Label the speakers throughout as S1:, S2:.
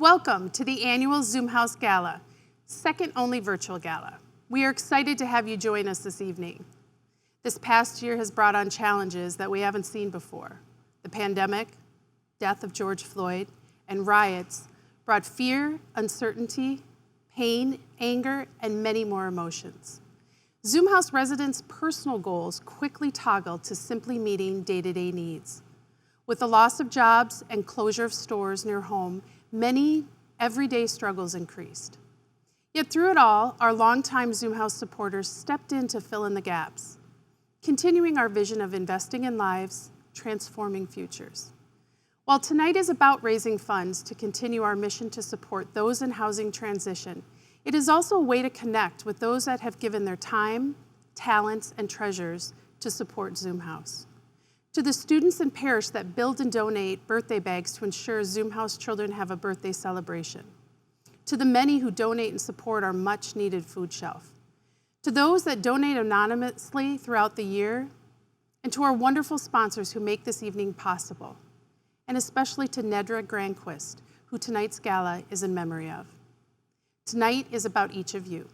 S1: Welcome to the annual Zoom House Gala, second only virtual gala. We are excited to have you join us this evening. This past year has brought on challenges that we haven't seen before. The pandemic, death of George Floyd, and riots brought fear, uncertainty, pain, anger, and many more emotions. Zoom House residents' personal goals quickly toggled to simply meeting day-to-day needs. With the loss of jobs and closure of stores near home, many everyday struggles increased. Yet through it all, our longtime Zoom House supporters stepped in to fill in the gaps, continuing our vision of investing in lives, transforming futures. While tonight is about raising funds to continue our mission to support those in housing transition, it is also a way to connect with those that have given their time, talents, and treasures to support Zoom House. To the students in parish that build and donate birthday bags to ensure Zoom House children have a birthday celebration. To the many who donate and support our much-needed food shelf. To those that donate anonymously throughout the year, and to our wonderful sponsors who make this evening possible, and especially to Nedra Granquist, who tonight's gala is in memory of. Tonight is about each of you.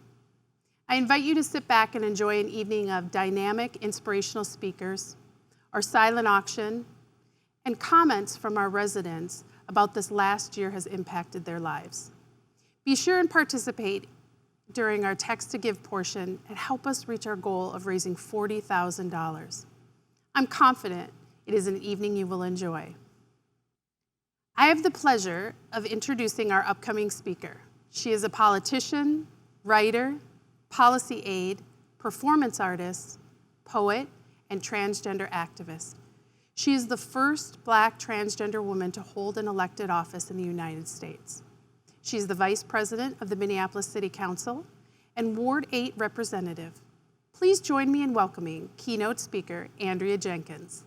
S1: I invite you to sit back and enjoy an evening of dynamic, inspirational speakers, our silent auction, and comments from our residents about this last year has impacted their lives. Be sure and participate during our Text to Give portion and help us reach our goal of raising $40,000. I'm confident it is an evening you will enjoy. I have the pleasure of introducing our upcoming speaker. She is a politician, writer, policy aide, performance artist, poet, and transgender activist. She is the first Black transgender woman to hold an elected office in the United States. She is the Vice President of the Minneapolis City Council and Ward 8 representative. Please join me in welcoming keynote speaker Andrea Jenkins.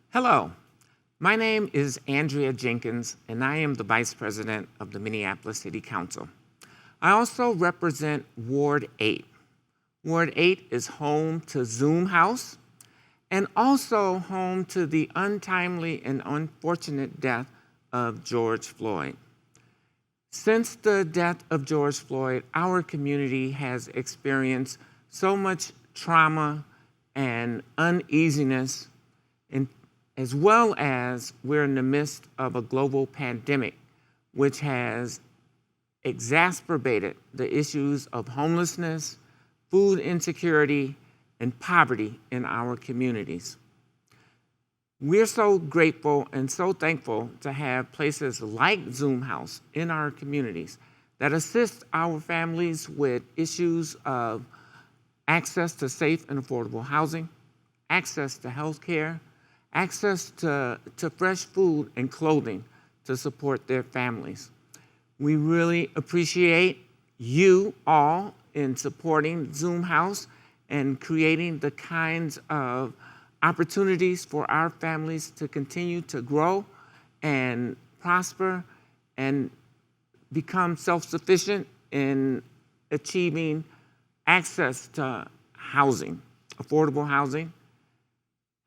S2: Hello, my name is Andrea Jenkins, and I am the Vice President of the Minneapolis City Council. I also represent Ward 8. Ward 8 is home to Zoom House and also home to the untimely and unfortunate death of George Floyd. Since the death of George Floyd, our community has experienced so much trauma and uneasiness, as well as we're in the midst of a global pandemic, which has exacerbated the issues of homelessness, food insecurity, and poverty in our communities. We're so grateful and so thankful to have places like Zoom House in our communities that assist our families with issues of access to safe and affordable housing, access to health care, access to fresh food and clothing to support their families. We really appreciate you all in supporting Zoom House and creating the kinds of opportunities for our families to continue to grow and prosper and become self-sufficient in achieving access to housing, affordable housing,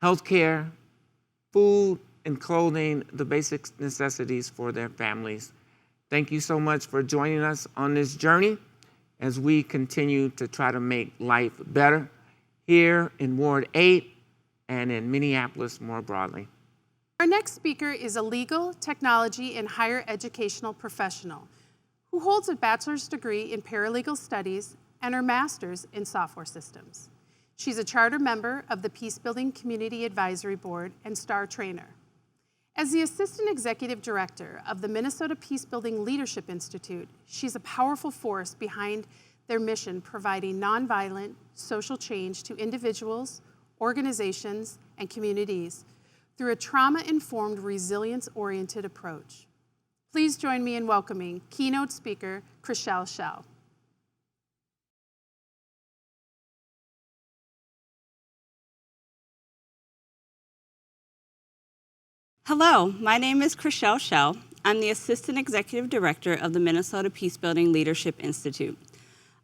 S2: healthcare, food and clothing, the basic necessities for their families. Thank you so much for joining us on this journey as we continue to try to make life better here in Ward 8 and in Minneapolis more broadly.
S1: Our next speaker is a legal, technology, and higher educational professional who holds a bachelor's degree in paralegal studies and her master's in software systems. She's a charter member of the Peacebuilding Community Advisory Board and STAR trainer. As the Assistant Executive Director of the Minnesota Peacebuilding Leadership Institute, she's a powerful force behind their mission providing nonviolent social change to individuals, organizations, and communities through a trauma-informed, resilience-oriented approach. Please join me in welcoming keynote speaker Chriselle Schell.
S3: Hello, my name is Chriselle Schell. I'm the Assistant Executive Director of the Minnesota Peacebuilding Leadership Institute.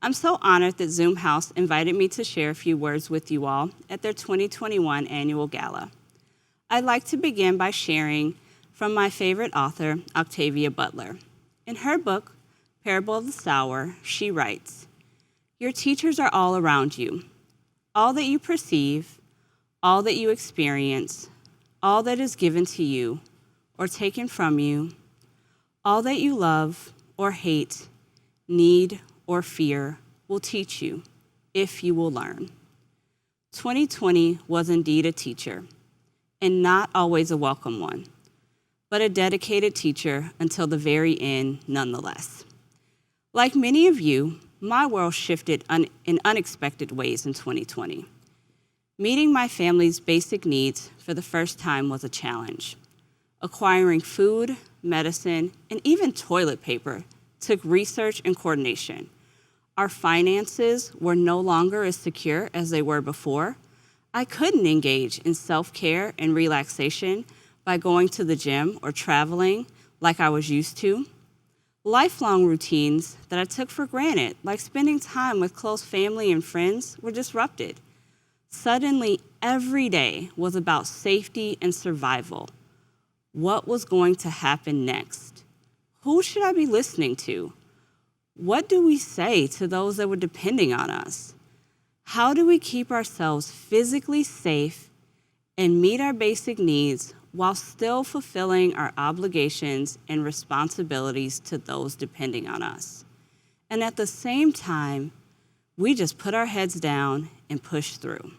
S3: I'm so honored that Zoom House invited me to share a few words with you all at their 2021 annual gala. I'd like to begin by sharing from my favorite author, Octavia Butler. In her book, Parable of the Sower, she writes, "Your teachers are all around you. All that you perceive, all that you experience, all that is given to you or taken from you, all that you love or hate, need or fear will teach you if you will learn." 2020 was indeed a teacher, and not always a welcome one, but a dedicated teacher until the very end nonetheless. Like many of you, my world shifted in unexpected ways in 2020. Meeting my family's basic needs for the first time was a challenge. Acquiring food, medicine, and even toilet paper took research and coordination. Our finances were no longer as secure as they were before. I couldn't engage in self-care and relaxation by going to the gym or traveling like I was used to. Lifelong routines that I took for granted, like spending time with close family and friends, were disrupted. Suddenly, every day was about safety and survival. What was going to happen next? Who should I be listening to? What do we say to those that were depending on us? How do we keep ourselves physically safe and meet our basic needs while still fulfilling our obligations and responsibilities to those depending on us? And at the same time, we just put our heads down and push through,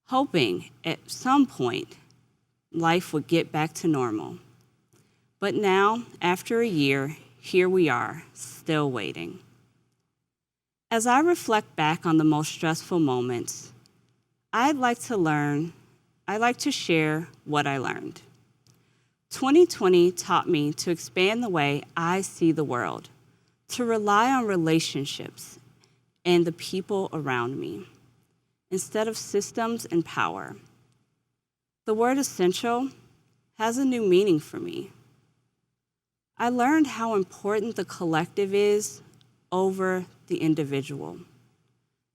S3: hoping at some point life would get back to normal. But now, after a year, here we are, still waiting. As I reflect back on the most stressful moments, I'd like to share what I learned. 2020 taught me to expand the way I see the world, to rely on relationships and the people around me, instead of systems and power. The word essential has a new meaning for me. I learned how important the collective is over the individual,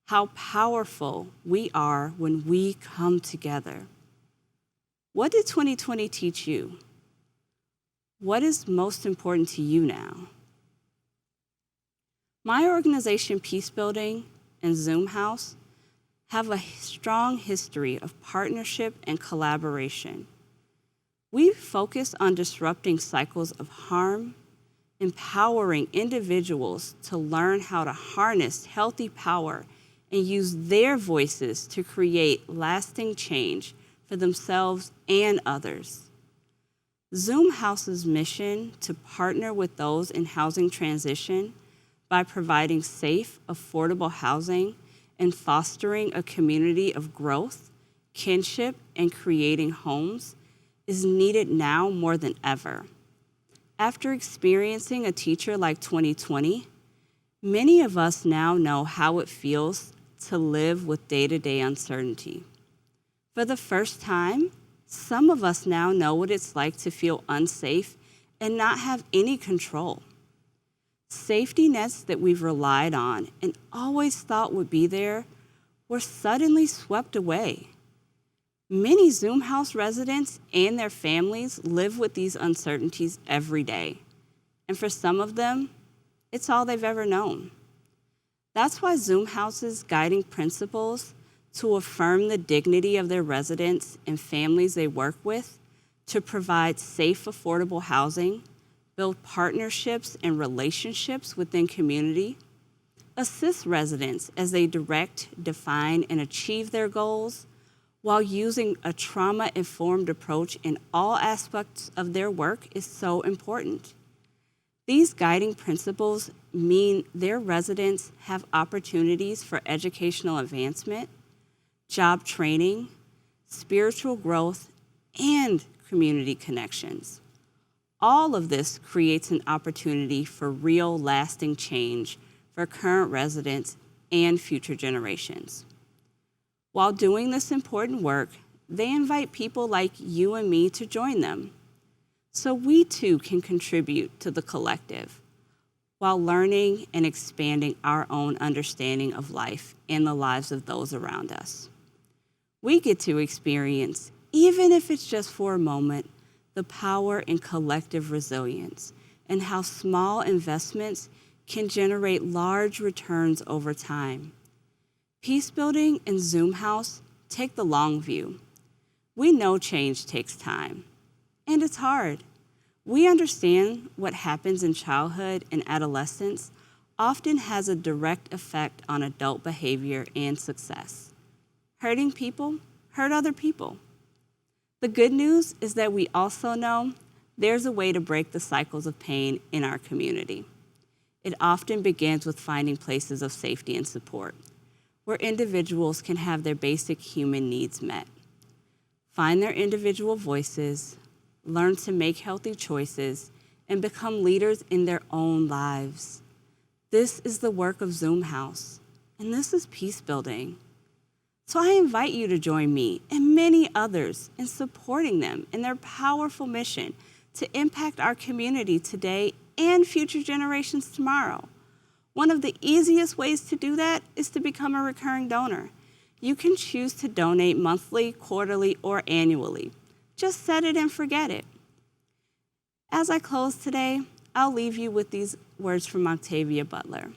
S3: how powerful we are when we come together. What did 2020 teach you? What is most important to you now? My organization, Peace Building and Zoom House, have a strong history of partnership and collaboration. We focus on disrupting cycles of harm, empowering individuals to learn how to harness healthy power and use their voices to create lasting change for themselves and others. Zoom House's mission to partner with those in housing transition by providing safe, affordable housing and fostering a community of growth, kinship, and creating homes is needed now more than ever. After experiencing a teacher like 2020, many of us now know how it feels to live with day-to-day uncertainty. For the first time, some of us now know what it's like to feel unsafe and not have any control. Safety nets that we've relied on and always thought would be there were suddenly swept away. Many Zoom House residents and their families live with these uncertainties every day. And for some of them, it's all they've ever known. That's why Zoom House's guiding principles to affirm the dignity of their residents and families they work with, to provide safe, affordable housing, build partnerships and relationships within community, assist residents as they direct, define, and achieve their goals, while using a trauma-informed approach in all aspects of their work is so important. These guiding principles mean their residents have opportunities for educational advancement, job training, spiritual growth, and community connections. All of this creates an opportunity for real, lasting change for current residents and future generations. While doing this important work, they invite people like you and me to join them, so we too can contribute to the collective while learning and expanding our own understanding of life and the lives of those around us. We get to experience, even if it's just for a moment, the power in collective resilience, and how small investments can generate large returns over time. Peace building and Zoom House take the long view. We know change takes time, and it's hard. We understand what happens in childhood and adolescence often has a direct effect on adult behavior and success. Hurting people hurt other people. The good news is that we also know there's a way to break the cycles of pain in our community. It often begins with finding places of safety and support, where individuals can have their basic human needs met. Find their individual voices, learn to make healthy choices, and become leaders in their own lives. This is the work of Zoom House, and this is peace building. So I invite you to join me and many others in supporting them in their powerful mission to impact our community today and future generations tomorrow. One of the easiest ways to do that is to become a recurring donor. You can choose to donate monthly, quarterly, or annually. Just set it and forget it. As I close today, I'll leave you with these words from Octavia Butler.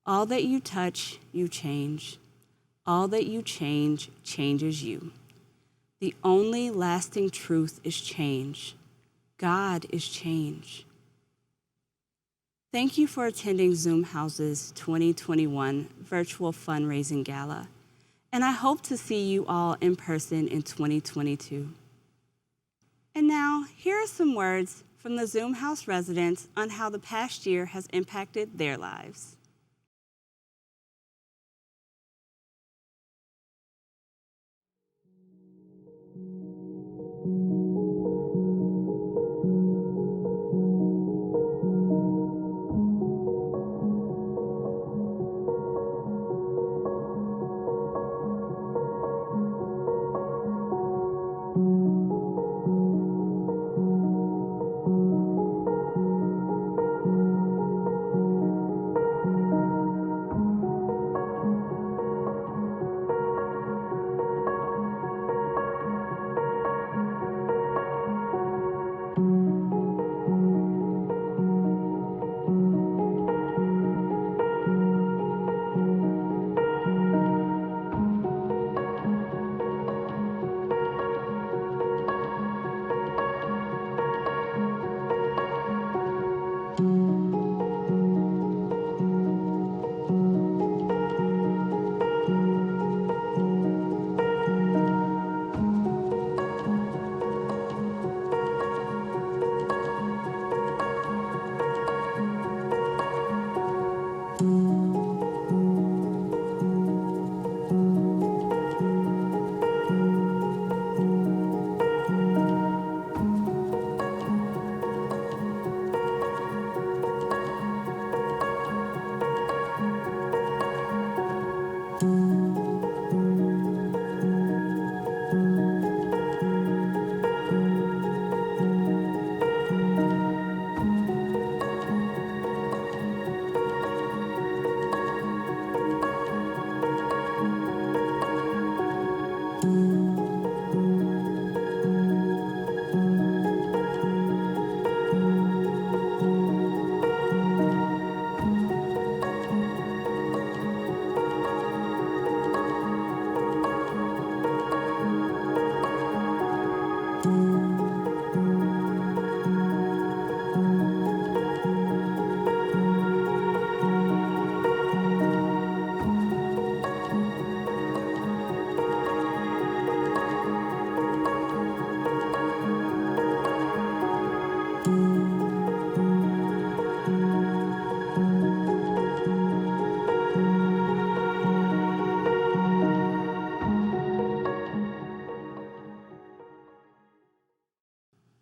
S3: All that you touch, you change. All that you change, changes you. The only lasting truth is change. God is change. Thank you for attending Zoom House's 2021 Virtual Fundraising Gala, and I hope to see you all in person in 2022. And now, here are some words from the Zoom House residents on how the past year has impacted their lives.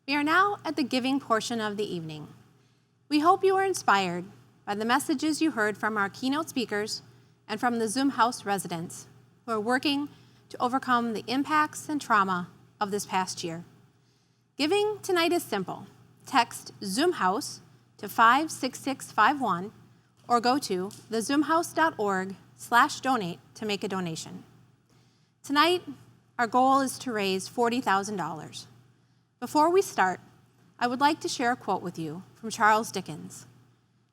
S4: We are now at the giving portion of the evening. We hope you were inspired by the messages you heard from our keynote speakers and from the Zoom House residents who are working to overcome the impacts and trauma of this past year. Giving tonight is simple. Text Zoom House to 56651 or go to thezoomhouse.org/donate to make a donation. Tonight, our goal is to raise $40,000. Before we start, I would like to share a quote with you from Charles Dickens.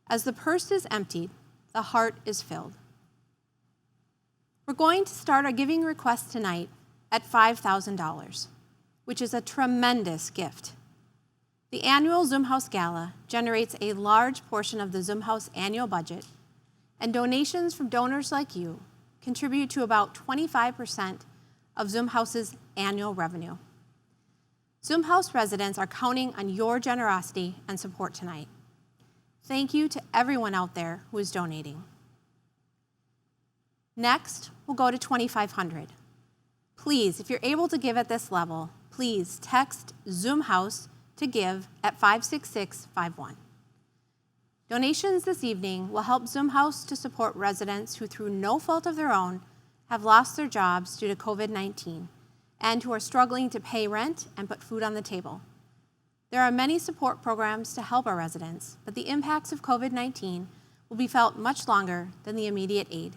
S4: As the purse is emptied, the heart is filled. We're going to start our giving request tonight at $5,000, which is a tremendous gift. The annual Zoom House Gala generates a large portion of the Zoom House annual budget, and donations from donors like you contribute to about 25% of Zoom House's annual revenue. Zoom House residents are counting on your generosity and support tonight. Thank you to everyone out there who is donating. Next, we'll go to $2,500. Please, if you're able to give at this level, please text Zoom House to give at 56651. Donations this evening will help Zoom House to support residents who, through no fault of their own, have lost their jobs due to COVID-19 and who are struggling to pay rent and put food on the table. There are many support programs to help our residents, but the impacts of COVID-19 will be felt much longer than the immediate aid.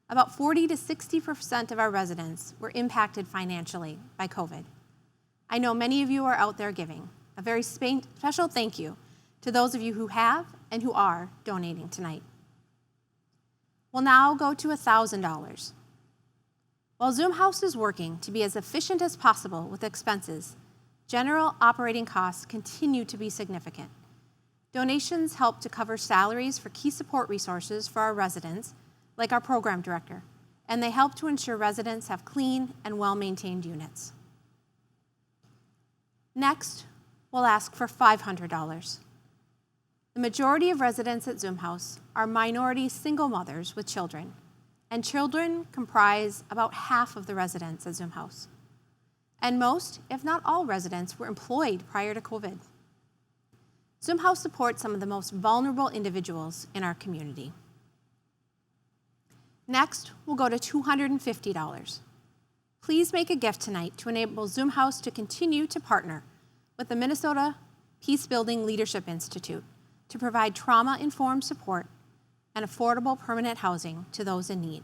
S4: About 40 to 60% of our residents were impacted financially by COVID. I know many of you are out there giving. A very special thank you to those of you who have and who are donating tonight. We'll now go to $1,000. While Zoom House is working to be as efficient as possible with expenses, general operating costs continue to be significant. Donations help to cover salaries for key support resources for our residents, like our program director, and they help to ensure residents have clean and well-maintained units. Next, we'll ask for $500. The majority of residents at Zoom House are minority single mothers with children, and children comprise about half of the residents at Zoom House. And most, if not all, residents were employed prior to COVID. Zoom House supports some of the most vulnerable individuals in our community. Next, we'll go to $250. Please make a gift tonight to enable Zoom House to continue to partner with the Minnesota Peacebuilding Leadership Institute to provide trauma-informed support and affordable permanent housing to those in need.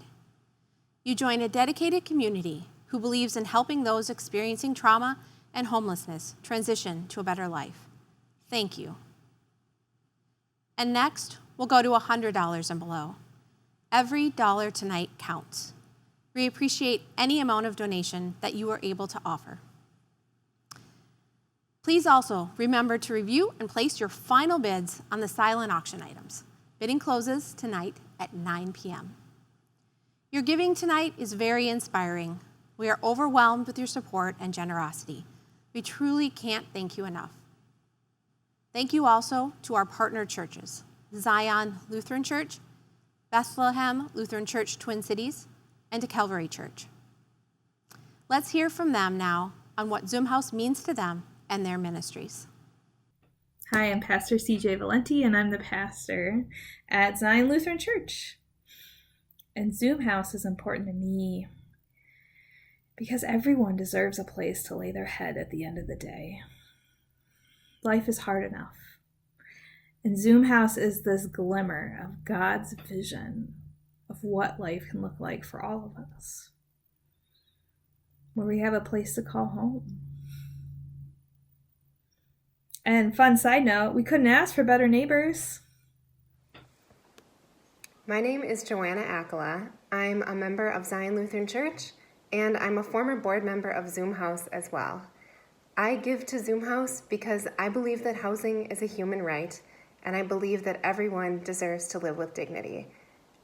S4: You join a dedicated community who believes in helping those experiencing trauma and homelessness transition to a better life. Thank you. And next, we'll go to $100 and below. Every dollar tonight counts. We appreciate any amount of donation that you are able to offer. Please also remember to review and place your final bids on the silent auction items. Bidding closes tonight at 9 p.m. Your giving tonight is very inspiring. We are overwhelmed with your support and generosity. We truly can't thank you enough. Thank you also to our partner churches, Zion Lutheran Church, Bethlehem Lutheran Church Twin Cities, and to Calvary Church. Let's hear from them now on what Zoom House means to them and their ministries.
S5: Hi, I'm Pastor CJ Valenti, and I'm the pastor at Zion Lutheran Church. And Zoom House is important to me because everyone deserves a place to lay their head at the end of the day. Life is hard enough. And Zoom House is this glimmer of God's vision of what life can look like for all of us, where we have a place to call home. And fun side note, we couldn't ask for better neighbors.
S6: My name is Joanna Akala. I'm a member of Zion Lutheran Church, and I'm a former board member of Zoom House as well. I give to Zoom House because I believe that housing is a human right, and I believe that everyone deserves to live with dignity.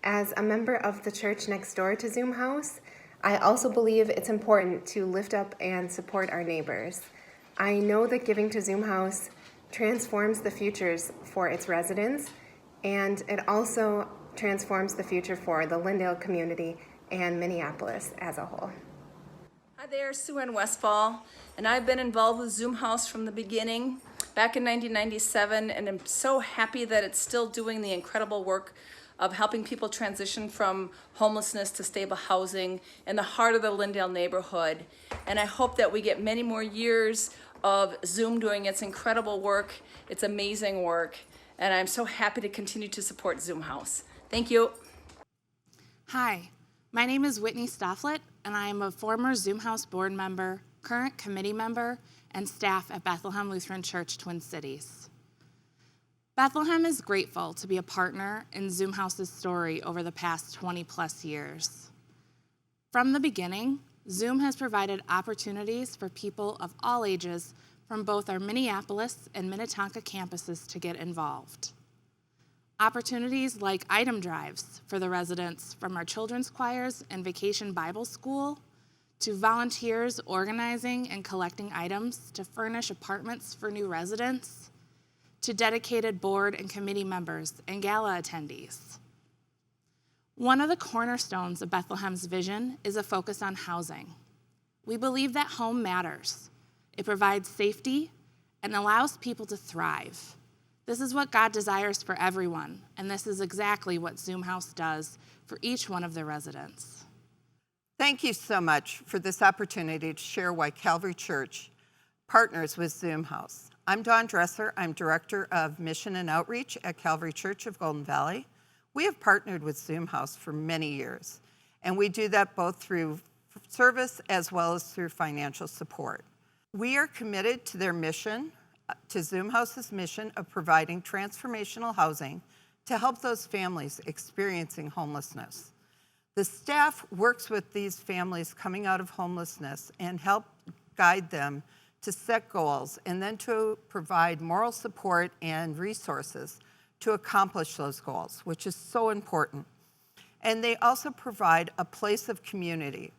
S6: As a member of the church next door to Zoom House, I also believe it's important to lift up and support our neighbors. I know that giving to Zoom House transforms the futures for its residents, and it also transforms the future for the Lindale community and Minneapolis as a whole.
S7: Hi there, Sue Ann Westfall, and I've been involved with Zoom House from the beginning, back in 1997, and I'm so happy that it's still doing the incredible work of helping people transition from homelessness to stable housing in the heart of the Lindale neighborhood. And I hope that we get many more years of Zoom doing its incredible work, its amazing work, and I'm so happy to continue to support Zoom House. Thank you.
S8: Hi, my name is Whitney Stofflet, and I am a former Zoom House board member current committee member, and staff at Bethlehem Lutheran Church, Twin Cities. Bethlehem is grateful to be a partner in Zoom House's story over the past 20+ years. From the beginning, Zoom has provided opportunities for people of all ages from both our Minneapolis and Minnetonka campuses to get involved. Opportunities like item drives for the residents from our children's choirs and Vacation Bible School, to volunteers organizing and collecting items to furnish apartments for new residents, to dedicated board and committee members and gala attendees. One of the cornerstones of Bethlehem's vision is a focus on housing. We believe that home matters. It provides safety and allows people to thrive. This is what God desires for everyone, and this is exactly what Zoom House does for each one of their residents.
S9: Thank you so much for this opportunity to share why Calvary Church partners with Zoom House. I'm Dawn Dresser. I'm Director of Mission and Outreach at Calvary Church of Golden Valley. We have partnered with Zoom House for many years, and we do that both through service as well as through financial support. We are committed to their mission, to Zoom House's mission of providing transformational housing to help those families experiencing homelessness. The staff works with these families coming out of homelessness and help guide them to set goals and then to provide moral support and resources to accomplish those goals, which is so important. And they also provide a place of community.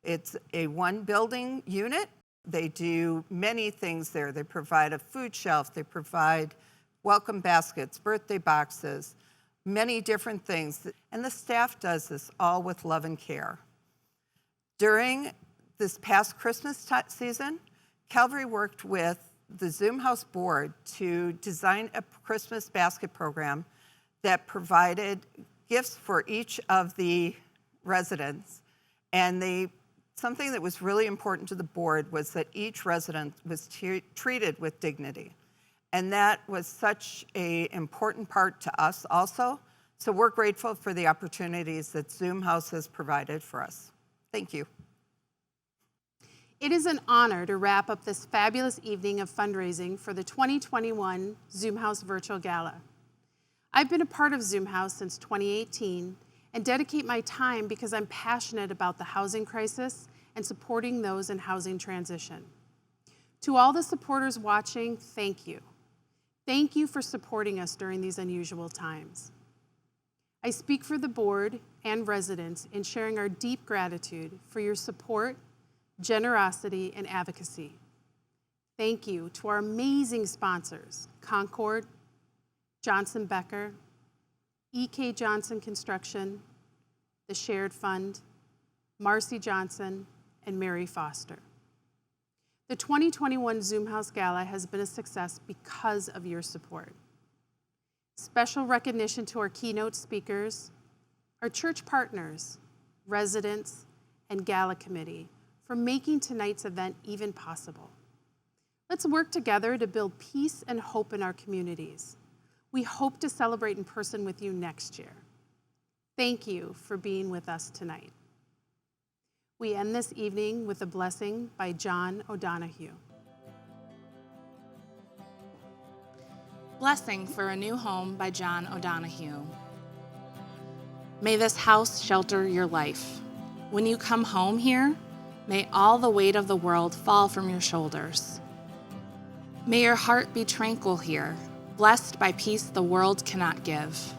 S9: It's a one building unit. They do many things there. They provide a food shelf, they provide welcome baskets, birthday boxes, many different things. And the staff does this all with love and care. During this past Christmas season, Calvary worked with the Zoom House board to design a Christmas basket program that provided gifts for each of the residents. And something that was really important to the board was that each resident was treated with dignity. And that was such an important part to us also. So we're grateful for the opportunities that Zoom House has provided for us. Thank you.
S1: It is an honor to wrap up this fabulous evening of fundraising for the 2021 Zoom House Virtual Gala. I've been a part of Zoom House since 2018 and dedicate my time because I'm passionate about the housing crisis and supporting those in housing transition. To all the supporters watching, thank you. Thank you for supporting us during these unusual times. I speak for the board and residents in sharing our deep gratitude for your support, generosity, and advocacy. Thank you to our amazing sponsors, Concord, Johnson Becker, E.K. Johnson Construction, the Shared Fund, Marcy Johnson, and Mary Foster. The 2021 Zoom House Gala has been a success because of your support. Special recognition to our keynote speakers, our church partners, residents, and Gala committee for making tonight's event even possible. Let's work together to build peace and hope in our communities. We hope to celebrate in person with you next year. Thank you for being with us tonight. We end this evening with a blessing by John O'Donohue.
S8: Blessing for a New Home by John O'Donohue. May this house shelter your life. When you come home here, may all the weight of the world fall from your shoulders. May your heart be tranquil here, blessed by peace the world cannot give.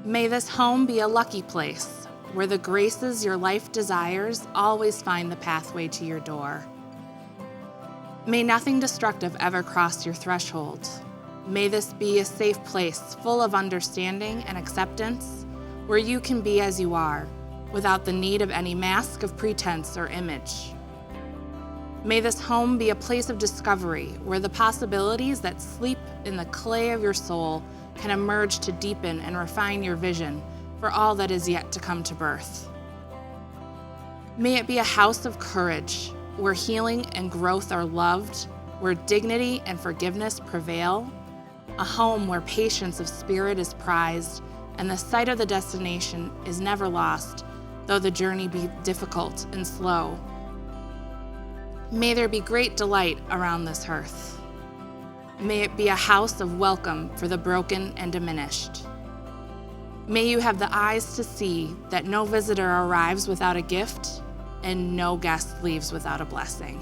S8: May this home be a lucky place, where the graces your life desires always find the pathway to your door. May nothing destructive ever cross your threshold. May this be a safe place full of understanding and acceptance, where you can be as you are, without the need of any mask of pretense or image. May this home be a place of discovery, where the possibilities that sleep in the clay of your soul can emerge to deepen and refine your vision for all that is yet to come to birth. May it be a house of courage, where healing and growth are loved, where dignity and forgiveness prevail, a home where patience of spirit is prized, and the sight of the destination is never lost, though the journey be difficult and slow. May there be great delight around this hearth. May it be a house of welcome for the broken and diminished. May you have the eyes to see that no visitor arrives without a gift and no guest leaves without a blessing.